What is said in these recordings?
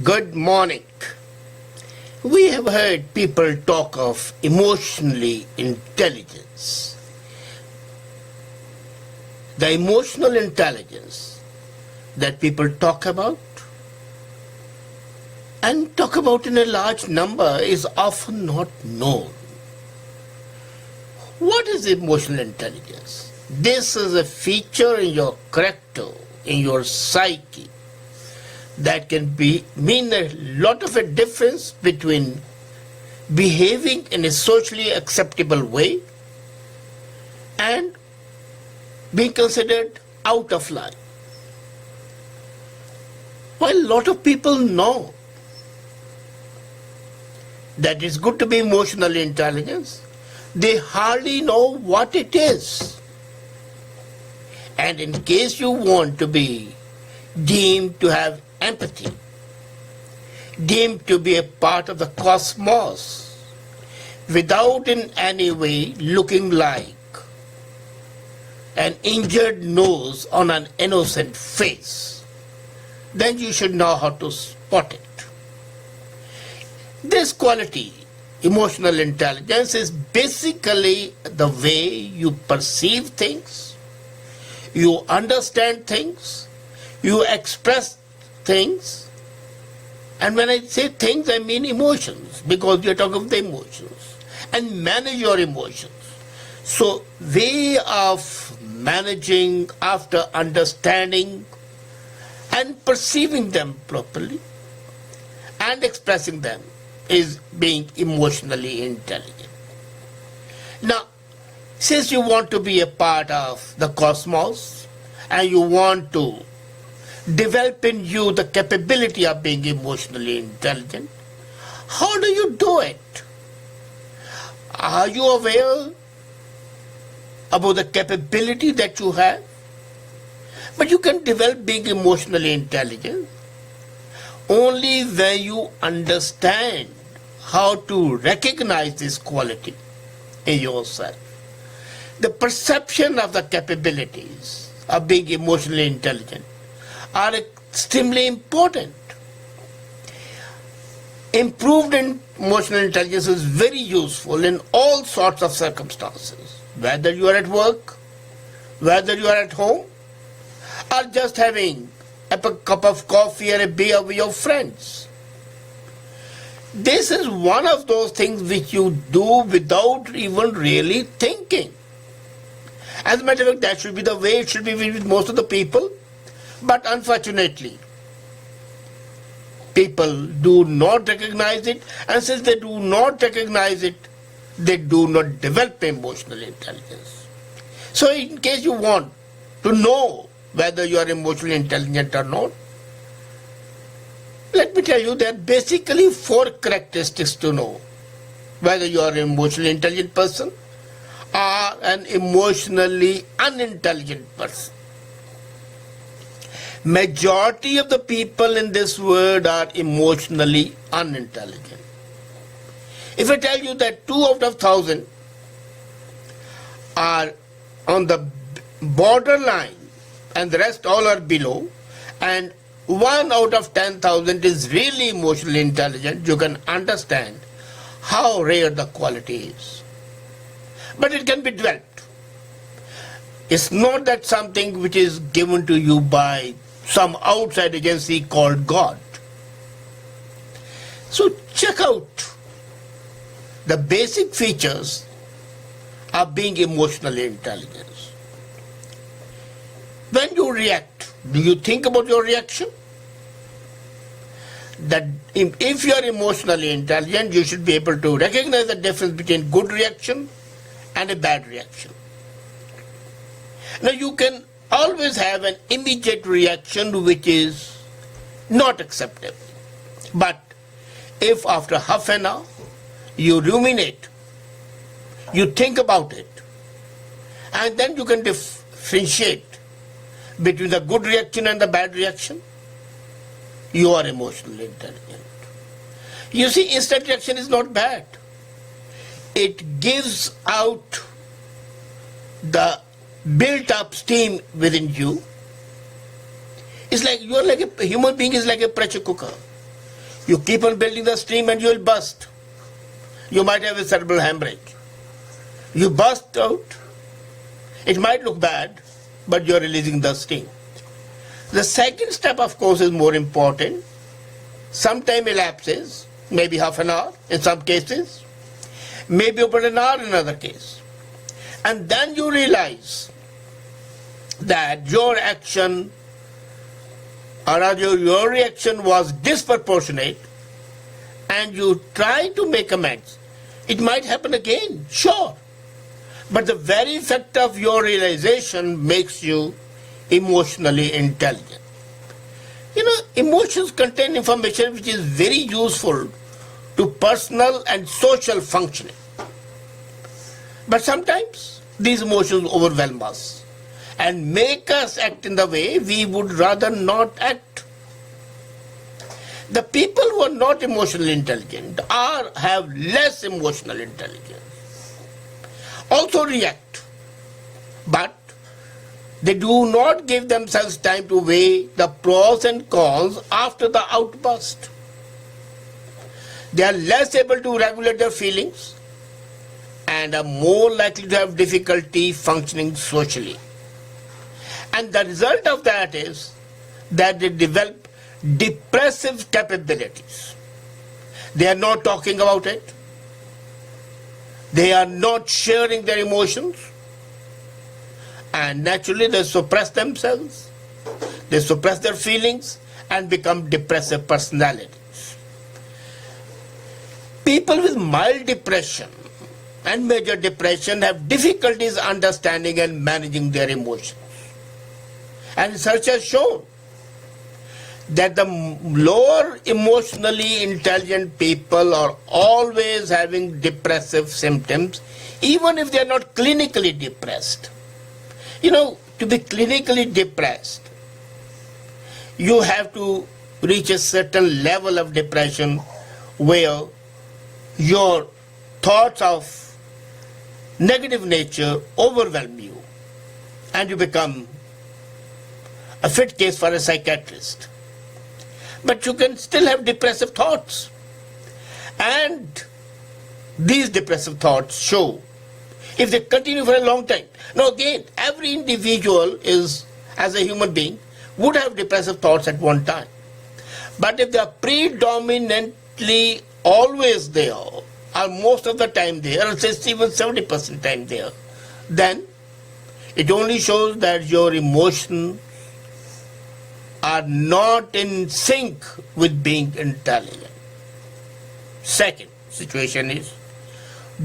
Good morning. We have heard people talk of emotionally intelligence. The emotional intelligence that people talk about and talk about in a large number is often not known. What is emotional intelligence? This is a feature in your character, in your psyche, that can mean a lot of a difference between behaving in a socially acceptable way and being considered out of line. While a lot of people know that it's good to be emotionally intelligent, they hardly know what it is. And in case you want to be deemed to have empathy, deemed to be a part of the cosmos, without in any way looking like an injured nose on an innocent face, then you should know how to spot it. This quality, emotional intelligence, is basically the way you perceive things, you understand things, you express things. And when I say things, I mean emotions, because you're talking of the emotions, and manage your emotions. So way of managing after understanding and perceiving them properly and expressing them is being emotionally intelligent. Now, since you want to be a part of the cosmos and you want to develop in you the capability of being emotionally intelligent, how do you do it? Are you aware about the capability that you have? But you can develop being emotionally intelligent only when you understand how to recognize this quality in yourself. The perception of the capabilities of being emotionally intelligent are extremely important. Improved emotional intelligence is very useful in all sorts of circumstances, whether you are at work, whether you are at home, or just having a cup of coffee or a beer with your friends. This is one of those things which you do without even really thinking. As a matter of fact, that should be the way it should be with most of the people. But unfortunately, people do not recognize it, and since they do not recognize it, they do not develop emotional intelligence. So in case you want to know whether you are emotionally intelligent or not, let me tell you there are basically 4 characteristics to know whether you are an emotionally intelligent person or an emotionally unintelligent person. Majority of the people in this world are emotionally unintelligent. If I tell you that 2 out of 1,000 are on the borderline and the rest all are below, and 1 out of 10,000 is really emotionally intelligent, you can understand how rare the quality is. But it can be developed. It's not that something which is given to you by some outside agency called God. So check out the basic features of being emotionally intelligent. When you react, do you think about your reaction? That if you are emotionally intelligent, you should be able to recognize the difference between good reaction and a bad reaction. Now you can always have an immediate reaction which is not acceptable. But if after half an hour you ruminate, you think about it, and then you can differentiate between the good reaction and the bad reaction, you are emotionally intelligent. You see, instant reaction is not bad. It gives out the built-up steam within you. It's like you are like a human being is like a pressure cooker. You keep on building the steam and you will burst. You might have a cerebral hemorrhage. You burst out. It might look bad, but you are releasing the steam. The second step, of course, is more important. Some time elapses, maybe half an hour in some cases, maybe about an hour in another case. And then you realize that your action or rather your reaction was disproportionate and you try to make amends. It might happen again, sure. But the very fact of your realization makes you emotionally intelligent. You know, emotions contain information which is very useful to personal and social functioning. But sometimes these emotions overwhelm us and make us act in the way we would rather not act. The people who are not emotionally intelligent or have less emotional intelligence also react, but they do not give themselves time to weigh the pros and cons after the outburst. They are less able to regulate their feelings and are more likely to have difficulty functioning socially. And the result of that is that they develop depressive capabilities. They are not talking about it. They are not sharing their emotions. And naturally they suppress themselves. They suppress their feelings and become depressive personalities. People with mild depression and major depression have difficulties understanding and managing their emotions. And research has shown that the lower emotionally intelligent people are always having depressive symptoms, even if they are not clinically depressed. You know, to be clinically depressed, you have to reach a certain level of depression where your thoughts of negative nature overwhelm you and you become a fit case for a psychiatrist. But you can still have depressive thoughts. And these depressive thoughts show, if they continue for a long time. Now again, every individual is, as a human being, would have depressive thoughts at one time. But if they are predominantly always there, or most of the time there, or say even 70% time there, then it only shows that your emotions are not in sync with being intelligent. Second situation is,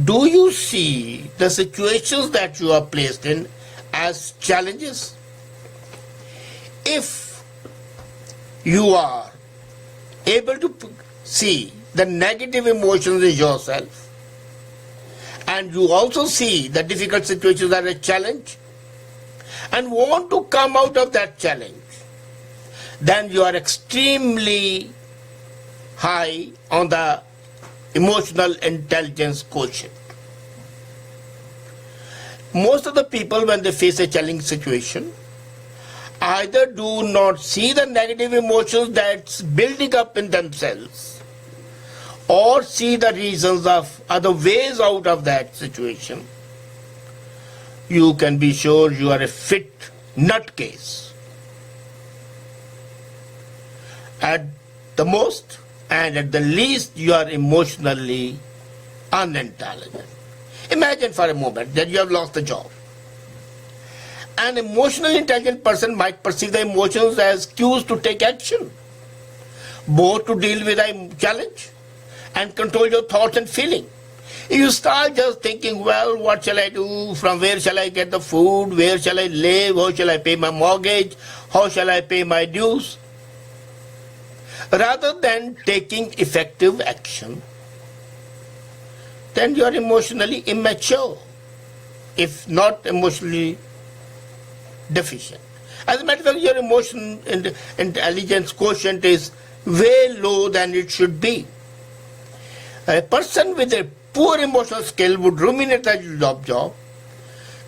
do you see the situations that you are placed in as challenges? If you are able to see the negative emotions in yourself and you also see the difficult situations as a challenge and want to come out of that challenge, then you are extremely high on the emotional intelligence quotient. Most of the people, when they face a challenging situation, either do not see the negative emotions that's building up in themselves or see the reasons of other ways out of that situation. You can be sure you are a fit nutcase. At the most and at the least, you are emotionally unintelligent. Imagine for a moment that you have lost a job. An emotionally intelligent person might perceive the emotions as cues to take action, both to deal with a challenge and control your thoughts and feelings. If you start just thinking, well, what shall I do? From where shall I get the food? Where shall I live? How shall I pay my mortgage? How shall I pay my dues? Rather than taking effective action, then you are emotionally immature, if not emotionally deficient. As a matter of fact, your emotion and intelligence quotient is way low than it should be. A person with a poor emotional skill would ruminate their job,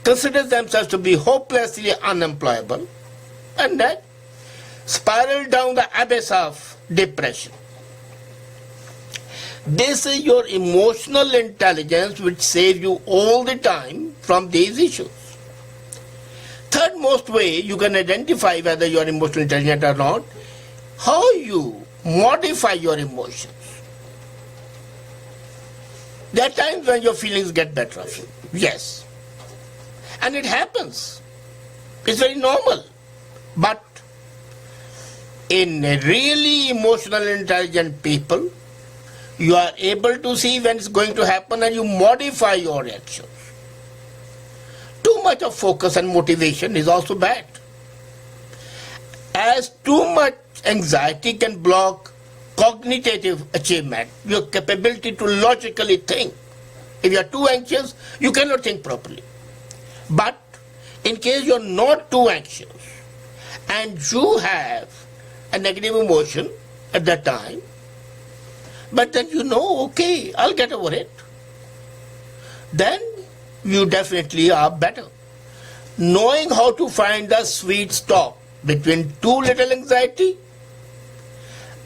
consider themselves to be hopelessly unemployable, and then spiral down the abyss of depression. This is your emotional intelligence which saves you all the time from these issues. Third most way you can identify whether you are emotionally intelligent or not, how you modify your emotions. There are times when your feelings get better of you. Yes. And it happens. It's very normal. But in really emotional intelligent people, you are able to see when it's going to happen and you modify your reactions. Too much of focus and motivation is also bad. As too much anxiety can block cognitive achievement, your capability to logically think. If you are too anxious, you cannot think properly. But in case you are not too anxious and you have a negative emotion at that time, but then you know, okay, I'll get over it, then you definitely are better. Knowing how to find the sweet spot between too little anxiety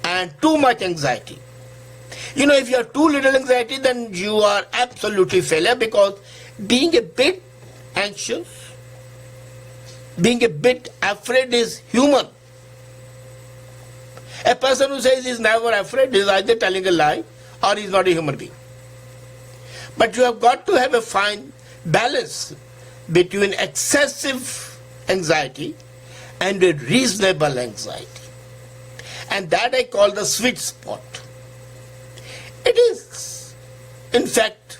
and too much anxiety. You know, if you have too little anxiety, then you are absolutely failure, because being a bit anxious, being a bit afraid is human. A person who says he's never afraid is either telling a lie or he's not a human being. But you have got to have a fine balance between excessive anxiety and a reasonable anxiety. And that I call the sweet spot. It is, in fact,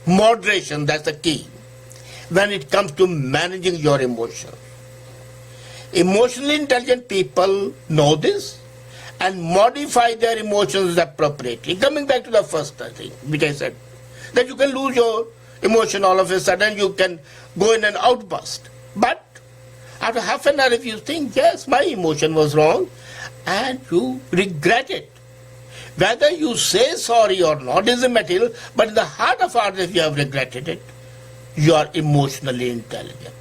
moderation, that's the key when it comes to managing your emotions. Emotionally intelligent people know this and modify their emotions appropriately. Coming back to the first thing which I said, that you can lose your emotion all of a sudden, you can go in an outburst. But after half an hour, if you think, yes, my emotion was wrong, and you regret it, whether you say sorry or not is immaterial, but in the heart of hearts, if you have regretted it, you are emotionally intelligent.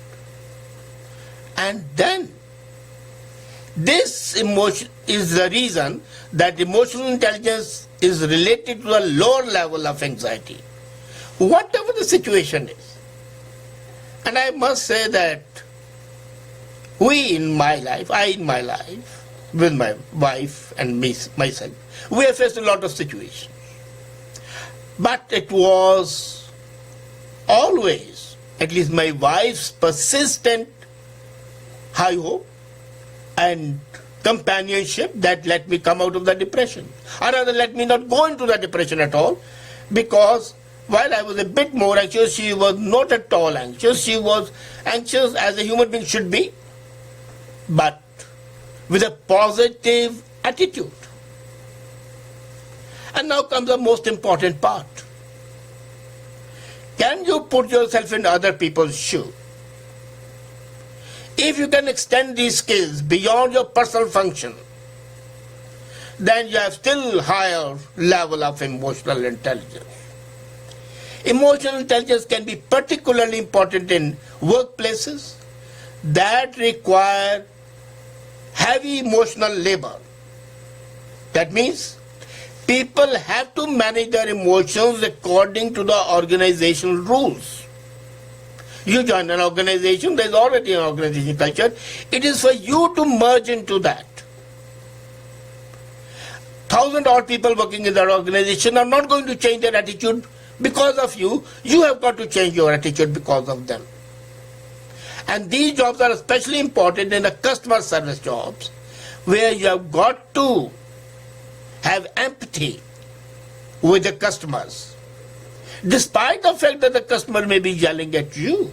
And then this emotion is the reason that emotional intelligence is related to a lower level of anxiety, whatever the situation is. And I must say that I in my life, with my wife and myself, we have faced a lot of situations. But it was always, at least my wife's persistent high hope and companionship that let me come out of the depression. Or rather, let me not go into the depression at all, because while I was a bit more anxious, she was not at all anxious. She was anxious as a human being should be, but with a positive attitude. And now comes the most important part. Can you put yourself in other people's shoes? If you can extend these skills beyond your personal function, then you have still higher level of emotional intelligence. Emotional intelligence can be particularly important in workplaces that require heavy emotional labor. That means people have to manage their emotions according to the organizational rules. You join an organization, there's already an organization culture. It is for you to merge into that. 1,000-odd people working in that organization are not going to change their attitude because of you. You have got to change your attitude because of them. And these jobs are especially important in the customer service jobs, where you have got to have empathy with the customers, despite the fact that the customer may be yelling at you.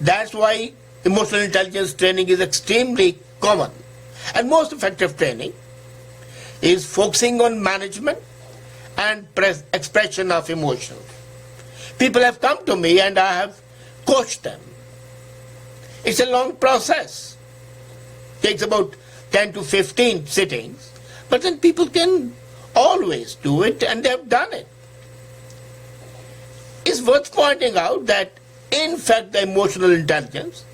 That's why emotional intelligence training is extremely common. And most effective training is focusing on management and expression of emotions. People have come to me and I have coached them. It's a long process. It takes about 10 to 15 sittings, but then people can always do it, and they've done it. It's worth pointing out that, in fact, the emotional intelligence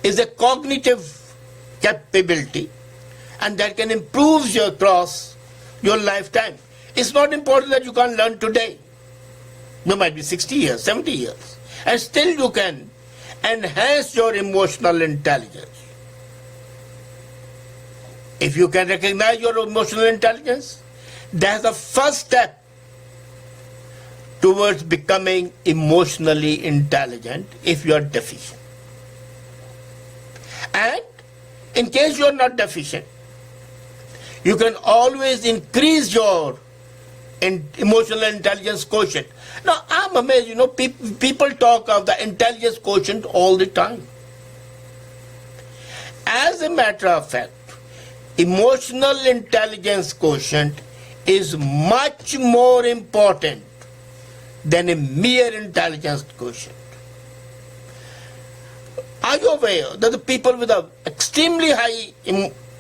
is a cognitive capability, and that can improve you across your lifetime. It's not important that you can't learn today. You might be 60 years, 70 years, and still you can enhance your emotional intelligence. If you can recognize your emotional intelligence, that's the first step towards becoming emotionally intelligent if you are deficient. And in case you are not deficient, you can always increase your emotional intelligence quotient. Now, I'm amazed, people talk of the intelligence quotient all the time. As a matter of fact, emotional intelligence quotient is much more important than a mere intelligence quotient. Are you aware that the people with an extremely high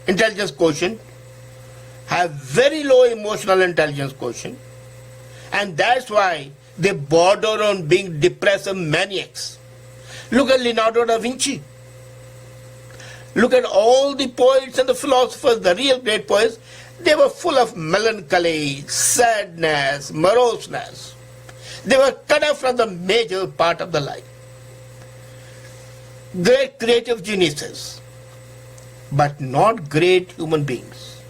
intelligence quotient have very low emotional intelligence quotient, and that's why they border on being depressive maniacs? Look at Leonardo da Vinci. Look at all the poets and the philosophers, the real great poets. They were full of melancholy, sadness, moroseness. They were cut off from the major part of the life. Great creative geniuses, but not great human beings.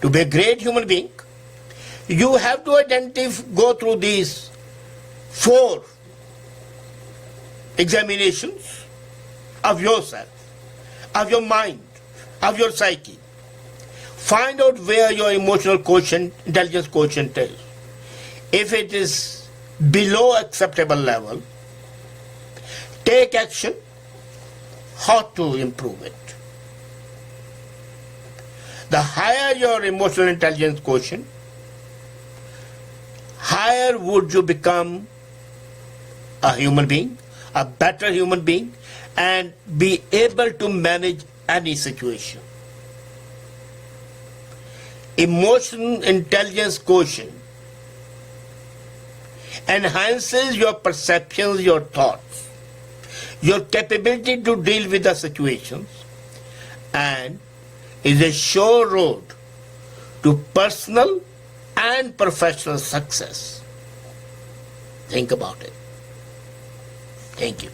To be a great human being, you have to go through these 4 examinations of yourself, of your mind, of your psyche. Find out where your emotional quotient, intelligence quotient is. If it is below acceptable level, take action how to improve it. The higher your emotional intelligence quotient, higher would you become a human being, a better human being, and be able to manage any situation. Emotional intelligence quotient enhances your perceptions, your thoughts, your capability to deal with the situations, and is a sure road to personal and professional success. Think about it. Thank you.